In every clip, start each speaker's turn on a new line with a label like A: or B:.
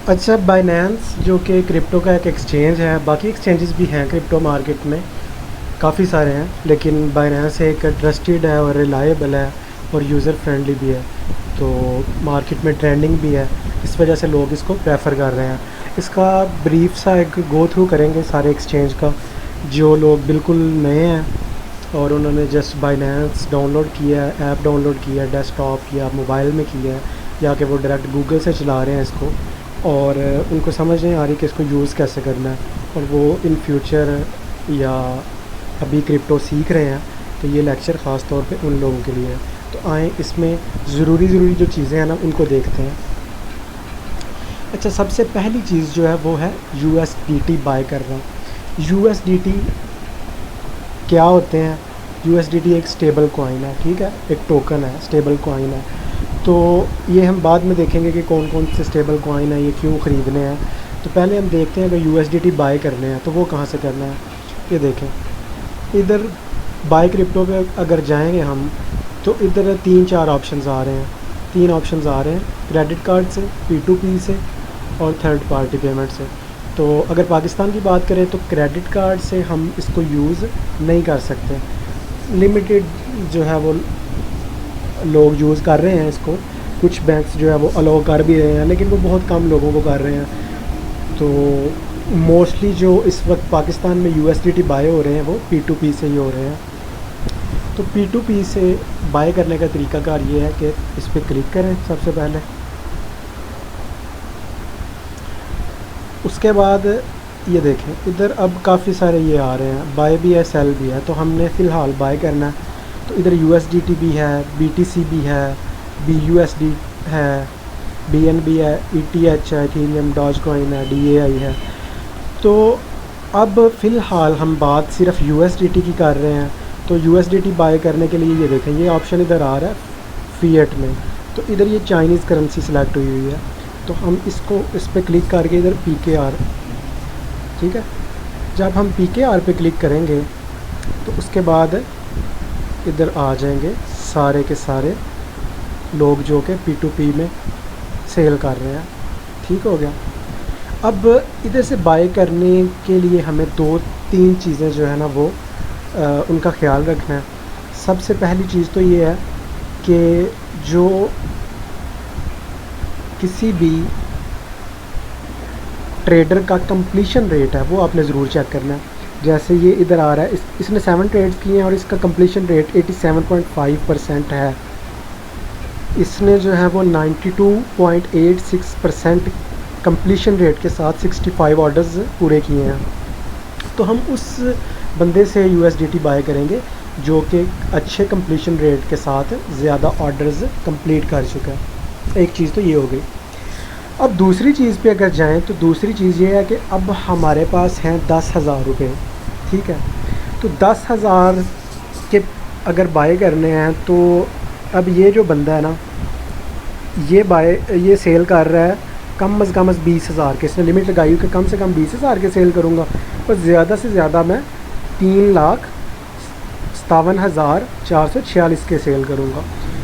A: अच्छा, बाइनेंस जो कि क्रिप्टो का एक एक्सचेंज है, बाकी एक्सचेंजेस भी हैं क्रिप्टो मार्केट में, काफ़ी सारे हैं, लेकिन बाइनेंस एक ट्रस्टेड है और रिलायबल है और यूज़र फ्रेंडली भी है। तो मार्केट में ट्रेंडिंग भी है, इस वजह से लोग इसको प्रेफर कर रहे हैं। इसका ब्रीफ सा एक गो थ्रू करेंगे सारे एक्सचेंज का। जो लोग बिल्कुल नए हैं और उन्होंने जस्ट बाइनेंस डाउनलोड किया है, ऐप डाउनलोड किया है डेस्कटॉप या मोबाइल में किया है, या कि वो डायरेक्ट गूगल से चला रहे हैं इसको, और उनको समझ नहीं आ रही कि इसको यूज़ कैसे करना है, और वो इन फ्यूचर या अभी क्रिप्टो सीख रहे हैं, तो ये लेक्चर ख़ास तौर पे उन लोगों के लिए है। तो आएँ इसमें ज़रूरी जो चीज़ें हैं ना उनको देखते हैं। अच्छा, सबसे पहली चीज़ जो है वो है USDT बाय करना। USDT क्या होते हैं? USDT एक स्टेबल कॉइन है, ठीक है, एक टोकन है, स्टेबल कॉइन है। तो ये हम बाद में देखेंगे कि कौन कौन से स्टेबल कॉइन है, ये क्यों ख़रीदने हैं। तो पहले हम देखते हैं अगर USDT बाय करने हैं तो वो कहाँ से करना है। ये देखें, इधर बाय क्रिप्टो पे अगर जाएंगे हम, तो इधर 3-4 ऑप्शंस आ रहे हैं, 3 ऑप्शंस आ रहे हैं, क्रेडिट कार्ड से, P2P से और थर्ड पार्टी पेमेंट से। तो अगर पाकिस्तान की बात करें तो क्रेडिट कार्ड से हम इसको यूज़ नहीं कर सकते, लिमिटेड जो है वो लोग यूज़ कर रहे हैं इसको। कुछ बैंक्स जो है वो अलाउ कर भी रहे हैं, लेकिन वो बहुत कम लोगों को कर रहे हैं। तो मोस्टली जो इस वक्त पाकिस्तान में USDT बाय हो रहे हैं वो P2P से ही हो रहे हैं। तो P2P से बाय करने का तरीकाकार ये है कि इस पर क्लिक करें सबसे पहले। उसके बाद ये देखें, इधर अब काफ़ी सारे ये आ रहे हैं, बाय भी है, सेल भी है। तो हमने फ़िलहाल बाय करना है। तो इधर USDT भी है, BTC भी है, BUSD है, BNB है, ETH है, इथेरियम, डॉजकॉइन है, DAI है। तो अब फ़िलहाल हम बात सिर्फ USDT की कर रहे हैं। तो USDT बाय करने के लिए ये देखें, ये ऑप्शन इधर आ रहा है फ़िएट में। तो इधर ये चाइनीज़ करेंसी सिलेक्ट हुई हुई है, तो हम इसको इस पर क्लिक करके इधर PKR, ठीक है। जब हम PKR पे क्लिक करेंगे तो उसके बाद इधर आ जाएंगे सारे के सारे लोग जो कि P2P में सेल कर रहे हैं, ठीक हो गया। अब इधर से बाय करने के लिए हमें 2-3 चीज़ें जो है ना वो उनका ख्याल रखना है। सबसे पहली चीज़ तो ये है कि जो किसी भी ट्रेडर का कंप्लीशन रेट है वो आपने ज़रूर चेक करना है। जैसे ये इधर आ रहा है, इसने 7 ट्रेड्स किए हैं और इसका कंप्लीशन रेट 87.5% है। इसने जो है वो 92.86% कंप्लीशन रेट के साथ 65 ऑर्डर्स पूरे किए हैं। तो हम उस बंदे से USDT बाय करेंगे जो कि अच्छे कंप्लीशन रेट के साथ ज़्यादा ऑर्डर्स कंप्लीट कर चुका है। एक चीज़ तो ये हो गई। अब दूसरी चीज़ पे अगर जाएं तो दूसरी चीज़ ये है कि अब हमारे पास हैं 10,000 रुपये, ठीक है। तो 10,000 के अगर बाय करने हैं तो अब ये जो बंदा है ना, ये सेल कर रहा है कम अज़ कम 20,000 के। इसने लिमिट लगाई हुई कि कम से कम 20,000 के सेल करूँगा, और ज़्यादा से ज़्यादा मैं 3,57,446 के सेल करूँगा।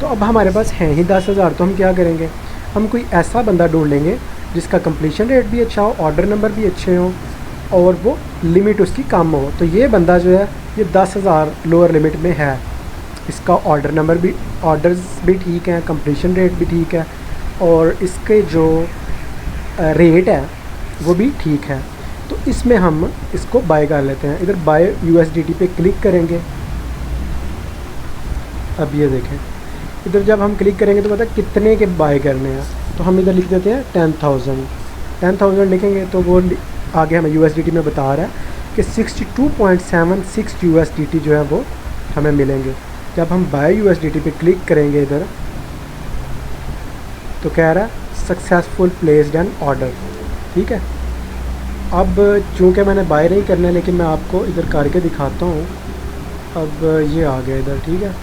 A: तो अब हमारे पास हैं ही 10,000, तो हम क्या करेंगे, हम कोई ऐसा बंदा ढूंढेंगे जिसका कंप्लीशन रेट भी अच्छा हो, ऑर्डर नंबर भी अच्छे हों और वो लिमिट उसकी कम हो। तो ये बंदा जो है ये 10,000 लोअर लिमिट में है, इसका ऑर्डर्स भी ठीक हैं, कंप्लीशन रेट भी ठीक है, और इसके जो रेट है वो भी ठीक है। तो इसमें हम इसको बाय कर लेते हैं। इधर बाय USDT पे क्लिक करेंगे। अब ये देखें, इधर जब हम क्लिक करेंगे तो पता कितने के बाय करने हैं, तो हम इधर लिख देते हैं 10,000 लिखेंगे तो वो आगे हमें USDT में बता रहा है कि 62.76 USDT जो है वो हमें मिलेंगे। जब हम बाय USDT पे क्लिक करेंगे इधर तो कह रहा है सक्सेसफुल प्लेस्ड एन ऑर्डर, ठीक है। अब चूँकि मैंने बाय नहीं करना है, लेकिन मैं आपको इधर करके दिखाता हूँ। अब ये आ गया इधर, ठीक है।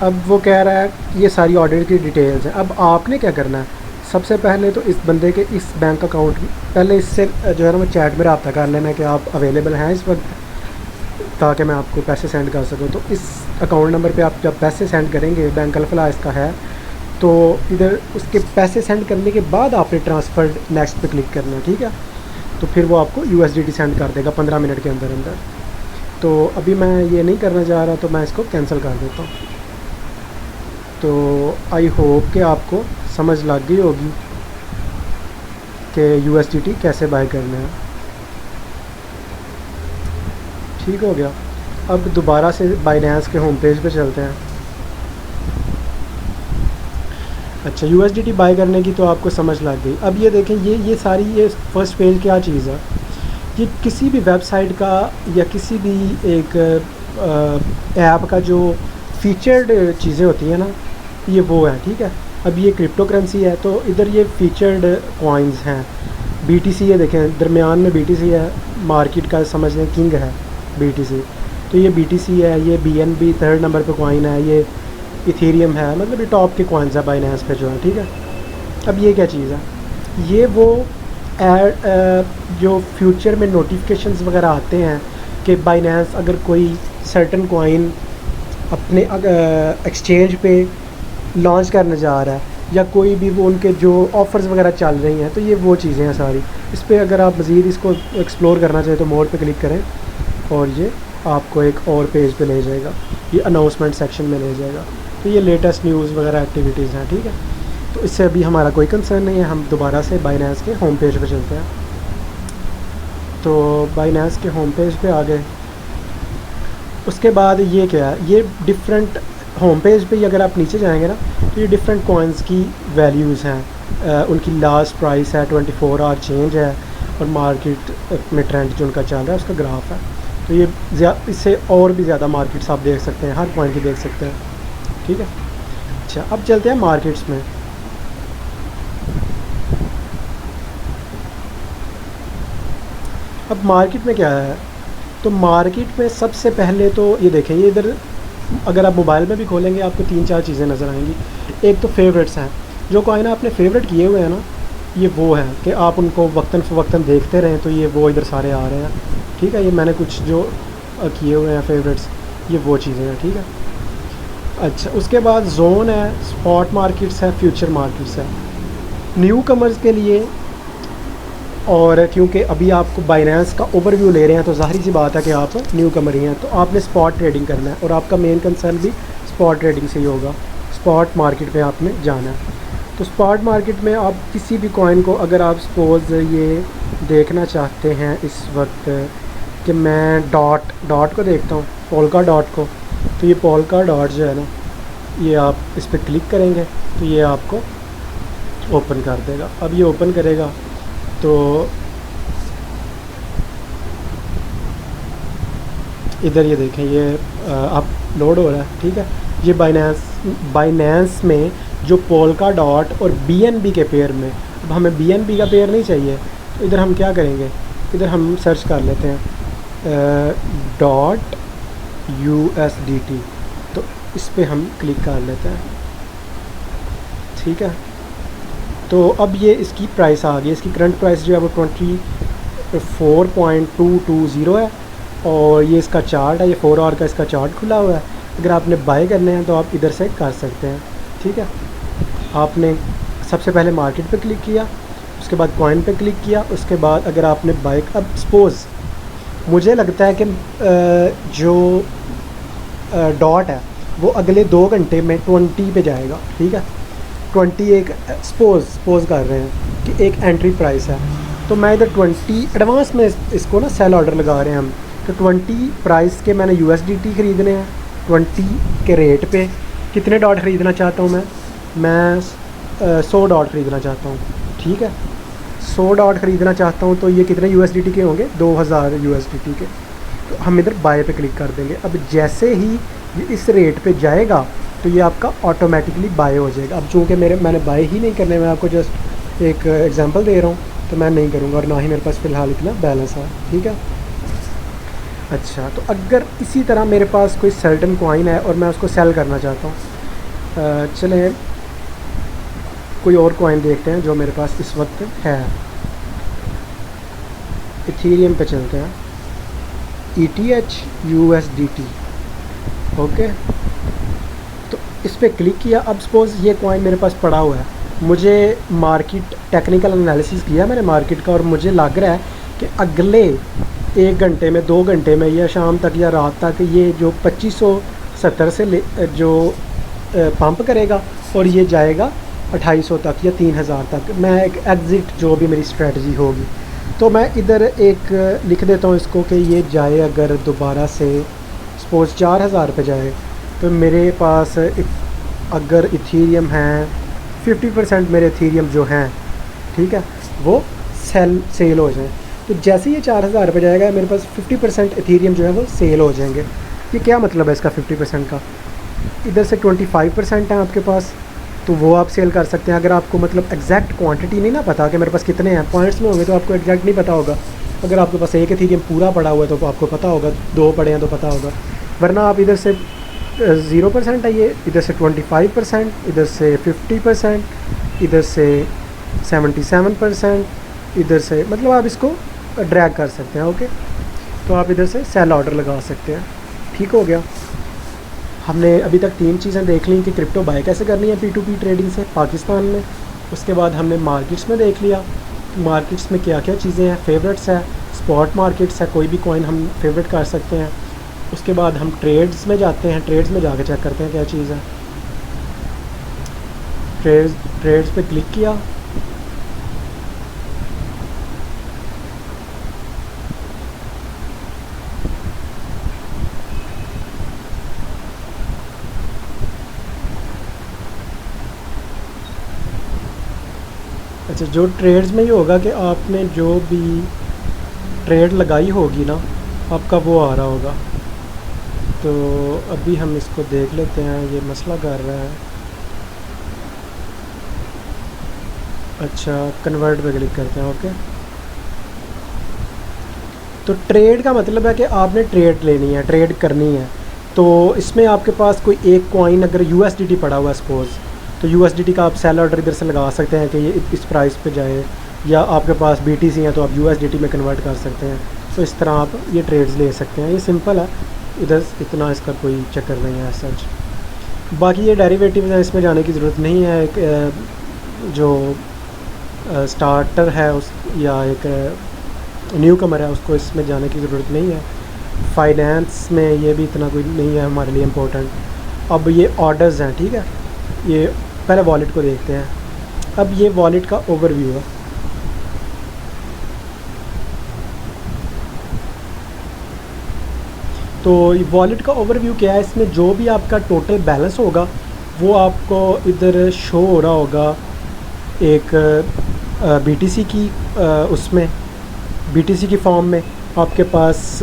A: अब वो कह रहा है ये सारी ऑर्डर की डिटेल्स हैं। अब आपने क्या करना है, सबसे पहले तो इस बंदे के इस बैंक अकाउंट पहले इससे जो है ना वो चैट में रब्ता कर लेना है कि आप अवेलेबल हैं इस वक्त, ताकि मैं आपको पैसे सेंड कर सकूँ। तो इस अकाउंट नंबर पे आप जब पैसे सेंड करेंगे, बैंक अल्फला इसका है, तो इधर उसके पैसे सेंड करने के बाद आपने ट्रांसफ़र नेक्स्ट पे क्लिक करना है, ठीक है। तो फिर वो आपको USDT सेंड कर देगा 15 मिनट के अंदर अंदर। तो अभी मैं ये नहीं करना चाह रहा, तो मैं इसको कैंसिल कर देता हूँ। तो आई होप कि आपको समझ लग गई होगी कि USDT कैसे बाय करना है। ठीक हो गया। अब दोबारा से बाइनेंस के होम पेज पे चलते हैं। अच्छा, USDT बाय करने की तो आपको समझ लग गई। अब ये देखें, ये सारी ये फर्स्ट पेज क्या चीज़ है, ये किसी भी वेबसाइट का या किसी भी एक ऐप का जो फीचर्ड चीज़ें होती हैं ना, ये वो है, ठीक है। अब ये क्रिप्टो करेंसी है, तो इधर ये फीचर्ड कॉइन्स हैं। BTC है, देखें दरमियान में BTC है, मार्केट का समझ लें किंग है BTC। तो ये BTC है, ये BNB थर्ड नंबर पे कॉइन है, ये इथेरियम है, मतलब ये टॉप के कॉइन्स है बाइनेंस पे जो है, ठीक है। अब ये क्या चीज़ है, ये वो जो फ्यूचर में नोटिफिकेशंस वगैरह आते हैं कि बाइनेंस अगर कोई सर्टन कॉइन अपने एक्सचेंज पे लॉन्च करने जा रहा है, या कोई भी वो उनके जो ऑफ़र्स वगैरह चल रही हैं, तो ये वो चीज़ें हैं सारी। इस पर अगर आप मज़ीद इसको एक्सप्लोर करना चाहें तो मोर पे क्लिक करें और ये आपको एक और पेज पे ले जाएगा, ये अनाउंसमेंट सेक्शन में ले जाएगा। तो ये लेटेस्ट न्यूज़ वगैरह एक्टिविटीज़ हैं, ठीक है। तो इससे अभी हमारा कोई कंसर्न नहीं है, हम दोबारा से बाइनेंस के होम पेज पे चलते हैं। तो बाइनेंस के होम पेज पे आ गए। उसके बाद ये क्या है, ये डिफरेंट होम पेज पे अगर आप नीचे जाएंगे ना, तो ये डिफरेंट कॉइन्स की वैल्यूज़ हैं, उनकी लास्ट प्राइस है, 24 आवर चेंज है, और मार्केट में ट्रेंड जो उनका चल रहा है उसका ग्राफ है। तो ये इससे और भी ज़्यादा मार्केट्स आप देख सकते हैं, हर पॉइंट की देख सकते हैं, ठीक है। अच्छा, अब चलते हैं मार्केट्स में। अब मार्केट में क्या है, तो मार्केट में सबसे पहले तो ये देखें, ये इधर अगर आप मोबाइल में भी खोलेंगे आपको 3-4 चीज़ें नज़र आएंगी। एक तो फेवरेट्स हैं, जो कॉइन आपने फेवरेट किए हुए हैं ना, ये वो है कि आप उनको वक्तन फ़वक्तन देखते रहें, तो ये वो इधर सारे आ रहे हैं, ठीक है। ये मैंने कुछ जो किए हुए हैं फेवरेट्स, ये वो चीज़ें हैं, ठीक है। अच्छा, उसके बाद जोन है, स्पॉट मार्केट्स है, फ्यूचर मार्केट्स है न्यू कमर्स के लिए। और क्योंकि अभी आपको बाइनेंस का ओवरव्यू ले रहे हैं, तो ज़ाहिर सी बात है कि आप न्यू कमर ही हैं, तो आपने स्पॉट ट्रेडिंग करना है, और आपका मेन कंसर्न भी स्पॉट ट्रेडिंग से ही होगा। स्पॉट मार्केट में आपने जाना है। तो स्पॉट मार्केट में आप किसी भी कॉइन को, अगर आप सपोज़ ये देखना चाहते हैं इस वक्त कि मैं डॉट को देखता हूँ, पोल्का डॉट को, तो ये पोल्का डॉट जो है ना, ये आप इस पर क्लिक करेंगे तो ये आपको ओपन कर देगा। अब ये ओपन करेगा तो इधर ये देखें, ये अपलोड हो रहा है, ठीक है। ये बाइनेंस में जो पोल्का डॉट और BNB के पेयर में, अब हमें BNB का पेयर नहीं चाहिए, तो इधर हम क्या करेंगे, इधर हम सर्च कर लेते हैं .USDT, तो इस पर हम क्लिक कर लेते हैं, ठीक है। तो अब ये इसकी प्राइस आ गई, इसकी करंट प्राइस जो है वो 24.220 है, और ये इसका चार्ट है, ये 4 आवर का इसका चार्ट खुला हुआ है। अगर आपने बाय करने हैं तो आप इधर से कर सकते हैं, ठीक है। आपने सबसे पहले मार्केट पे क्लिक किया, उसके बाद कॉइन पे क्लिक किया, उसके बाद अगर आपने बाय, अब सपोज़ मुझे लगता है कि जो डॉट है वो अगले 2 घंटे में 20 पे जाएगा, ठीक है। 20 एक सपोज़ कर रहे हैं कि एक एंट्री प्राइस है, तो मैं इधर 20 एडवांस में इसको ना सेल ऑर्डर लगा रहे हैं हम, तो 20 प्राइस के मैंने USDT ख़रीदने हैं। 20 के रेट पे कितने डॉट ख़रीदना चाहता हूँ मैं 100 डॉट ख़रीदना चाहता हूँ, ठीक है। 100 डॉट ख़रीदना चाहता हूँ, तो ये कितने USDT के होंगे, 2000 USDT के। तो हम इधर बाय पे क्लिक कर देंगे। अब जैसे ही ये इस रेट पे जाएगा तो ये आपका ऑटोमेटिकली बाय हो जाएगा। अब चूँकि मैंने बाय ही नहीं करने, मैं आपको जस्ट एक एग्जांपल दे रहा हूँ, तो मैं नहीं करूँगा, और ना ही मेरे पास फ़िलहाल इतना बैलेंस है, ठीक है। अच्छा, तो अगर इसी तरह मेरे पास कोई सर्टन कॉइन है और मैं उसको सेल करना चाहता हूँ, चलें कोई और कॉइन देखते हैं जो मेरे पास इस वक्त है। इथेरियम पे चलते हैं, ETH USDT, ओके। तो इस पर क्लिक किया। अब सपोज़ ये कॉइन मेरे पास पड़ा हुआ है, मुझे मार्केट टेक्निकल एनालिसिस किया मैंने मार्केट का, और मुझे लग रहा है कि अगले 1 घंटे में, 2 घंटे में, या शाम तक या रात तक ये जो 2570 से जो पंप करेगा और ये जाएगा 2800 तक या 3000 तक। मैं एक एग्ज़िट जो भी मेरी स्ट्रेटजी होगी, तो मैं इधर एक लिख देता हूँ इसको कि ये जाए अगर दोबारा से सपोज़ 4000 पे जाए, तो मेरे पास अगर इथीरियम है 50% मेरे इथीरियम जो हैं, ठीक है, वो सेल हो जाए। तो जैसे ये 4000 पे जाएगा मेरे पास 50% इथीरियम जो है वो सेल हो जाएंगे। ये क्या मतलब है इसका 50% का? इधर से 25% है आपके पास, तो वो आप सेल कर सकते हैं। अगर आपको मतलब एग्जैक्ट क्वांटिटी नहीं ना पता कि मेरे पास कितने हैं, पॉइंट्स में होंगे तो आपको एग्जैक्ट नहीं पता होगा। अगर आपके पास एक इथीरियम पूरा पड़ा हुआ है तो आपको पता होगा, 2 पड़े हैं तो पता होगा, वरना आप इधर से 0% है ये, इधर से 25%, इधर से 50%, इधर से 77%, इधर से, मतलब आप इसको ड्रैग कर सकते हैं। ओके, तो आप इधर से सेल ऑर्डर लगा सकते हैं। ठीक हो गया। हमने अभी तक 3 चीज़ें देख ली कि क्रिप्टो बाय कैसे करनी है P2P ट्रेडिंग से पाकिस्तान में। उसके बाद हमने मार्केट्स में देख लिया, मार्केट्स में क्या क्या चीज़ें हैं, फेवरेट्स है, स्पॉट मार्केट्स है, कोई भी कॉइन हम फेवरेट कर सकते हैं। उसके बाद हम ट्रेड्स में जाते हैं, ट्रेड्स में जाके चेक करते हैं क्या चीज़ है। ट्रेड्स पे क्लिक किया, अच्छा, जो ट्रेड्स में ये होगा कि आपने जो भी ट्रेड लगाई होगी ना, आपका वो आ रहा होगा। तो अभी हम इसको देख लेते हैं, ये मसला कर रहा है। अच्छा, कन्वर्ट पे क्लिक करते हैं। ओके, तो ट्रेड का मतलब है कि आपने ट्रेड लेनी है, ट्रेड करनी है। तो इसमें आपके पास कोई एक कॉइन अगर USDT पड़ा हुआ है सपोज़, तो USDT का आप सेल ऑर्डर इधर से लगा सकते हैं कि ये इस प्राइस पे जाए, या आपके पास BTC है तो आप USDT में कन्वर्ट कर सकते हैं। तो इस तरह आप ये ट्रेड्स ले सकते हैं। ये सिंपल है, इधर इतना इसका कोई चक्कर नहीं है सच। बाकी ये डेरिवेटिव्स हैं, इसमें जाने की ज़रूरत नहीं है। एक जो स्टार्टर है उस, या एक न्यू कमर है, उसको इसमें जाने की ज़रूरत नहीं है। फाइनेंस में ये भी इतना कोई नहीं है हमारे लिए इम्पोर्टेंट। अब ये ऑर्डर्स हैं, ठीक है, ये पहले वॉलेट को देखते हैं। अब ये वॉलेट का ओवरव्यू है। तो वॉलेट का ओवरव्यू क्या है, इसमें जो भी आपका टोटल बैलेंस होगा वो आपको इधर शो हो रहा होगा। एक BTC की उसमें BTC की फॉर्म में आपके पास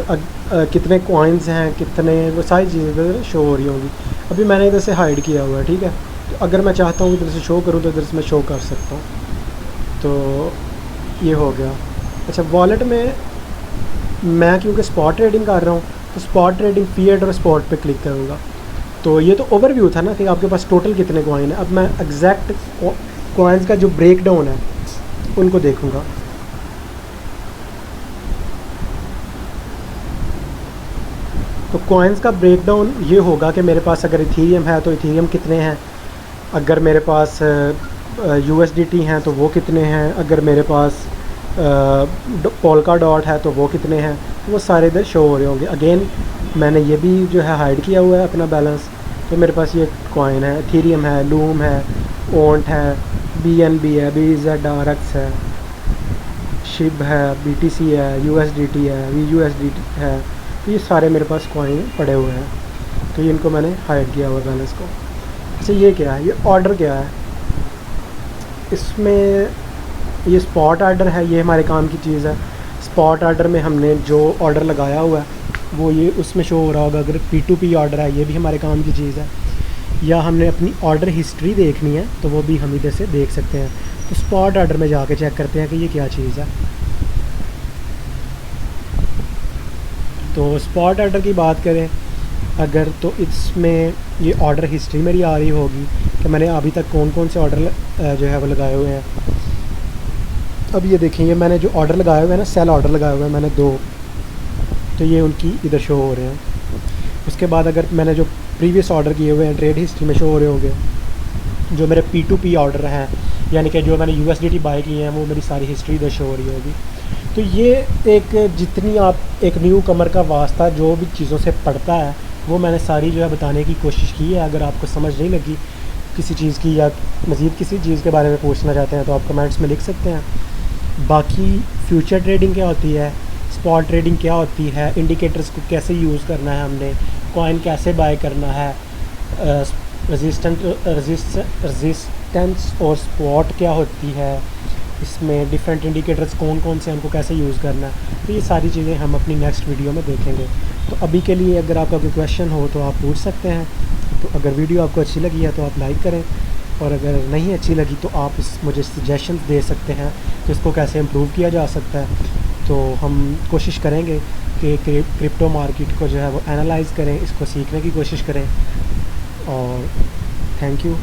A: कितने कॉइन्स हैं, कितने, वो सारी चीज़ें इधर शो हो रही होंगी। अभी मैंने इधर से हाइड किया हुआ है, ठीक है, तो अगर मैं चाहता हूँ इधर से शो करूँ तो इधर से मैं शो कर सकता हूँ। तो ये हो गया। अच्छा, वॉलेट में मैं क्योंकि स्पॉट ट्रेडिंग कर रहा हूँ तो स्पॉट ट्रेडिंग फिएट और स्पॉट पे क्लिक करूँगा। तो ये तो ओवरव्यू था ना कि आपके पास टोटल कितने कॉइन है। अब मैं एग्जैक्ट कॉइन्स का जो ब्रेक डाउन है उनको देखूँगा। तो कॉइन्स का ब्रेक डाउन ये होगा कि मेरे पास अगर इथीरियम है तो इथीरियम कितने हैं, अगर मेरे पास USDT हैं तो वो कितने हैं, अगर मेरे पास पोल्का डॉट है तो वो कितने हैं, तो वो सारे इधर शो हो रहे होंगे। अगेन मैंने ये भी जो है हाइड किया हुआ है अपना बैलेंस। तो मेरे पास ये कॉइन है, इथीरियम है, लूम है, ओंट है, BNB है, BZRX है, शिब है, BTC है, USDT है, VUSDT है। तो ये सारे मेरे पास कॉइन पड़े हुए हैं, तो ये इनको मैंने हाइड किया हुआ बैलेंस को। अच्छा, ये क्या है, ये ऑर्डर क्या है, इसमें ये स्पॉट ऑर्डर है, ये हमारे काम की चीज़ है। स्पॉट ऑर्डर में हमने जो ऑर्डर लगाया हुआ है वो ये उसमें शो हो रहा होगा। अगर P2P ऑर्डर है, ये भी हमारे काम की चीज़ है। या हमने अपनी ऑर्डर हिस्ट्री देखनी है तो वो भी हम इधर से देख सकते हैं। तो स्पॉट ऑर्डर में जाके चेक करते हैं कि ये क्या चीज़ है। तो स्पॉट ऑर्डर की बात करें अगर, तो इसमें ये ऑर्डर हिस्ट्री मेरी आ रही होगी कि मैंने अभी तक कौन कौन से ऑर्डर जो है वो लगाए हुए हैं। अब ये देखें, ये मैंने जो ऑर्डर लगाए हुए हैं ना, सेल ऑर्डर लगाए हुए हैं मैंने 2, तो ये उनकी इधर शो हो रहे हैं। उसके बाद अगर मैंने जो प्रीवियस ऑर्डर किए हुए हैं ट्रेड हिस्ट्री में शो हो रहे होंगे। जो मेरे P2P ऑर्डर हैं, यानी कि जो मैंने USDT बाय किए हैं, वो मेरी सारी हिस्ट्री इधर शो हो रही होगी। तो ये एक जितनी आप एक न्यू कमर का वास्ता जो भी चीज़ों से पड़ता है, वो मैंने सारी जो है बताने की कोशिश की है। अगर आपको समझ नहीं लगी किसी चीज़ की या मज़ीद किसी चीज़ के बारे में पूछना चाहते हैं तो आप कमेंट्स में लिख सकते हैं। बाकी फ्यूचर ट्रेडिंग क्या होती है, स्पॉट ट्रेडिंग क्या होती है, इंडिकेटर्स को कैसे यूज़ करना है हमने, कॉइन कैसे बाय करना है, रेजिस्टेंस और स्पॉट क्या होती है, इसमें डिफरेंट इंडिकेटर्स कौन कौन से हमको कैसे यूज़ करना है, तो ये सारी चीज़ें हम अपनी नेक्स्ट वीडियो में देखेंगे। तो अभी के लिए अगर आपका कोई क्वेश्चन हो तो आप पूछ सकते हैं। तो अगर वीडियो आपको अच्छी लगी है तो आप लाइक करें, और अगर नहीं अच्छी लगी तो आप मुझे सजेशन दे सकते हैं कि इसको कैसे इम्प्रूव किया जा सकता है। तो हम कोशिश करेंगे कि क्रिप्टो मार्केट को जो है वो एनालाइज़ करें, इसको सीखने की कोशिश करें। और थैंक यू।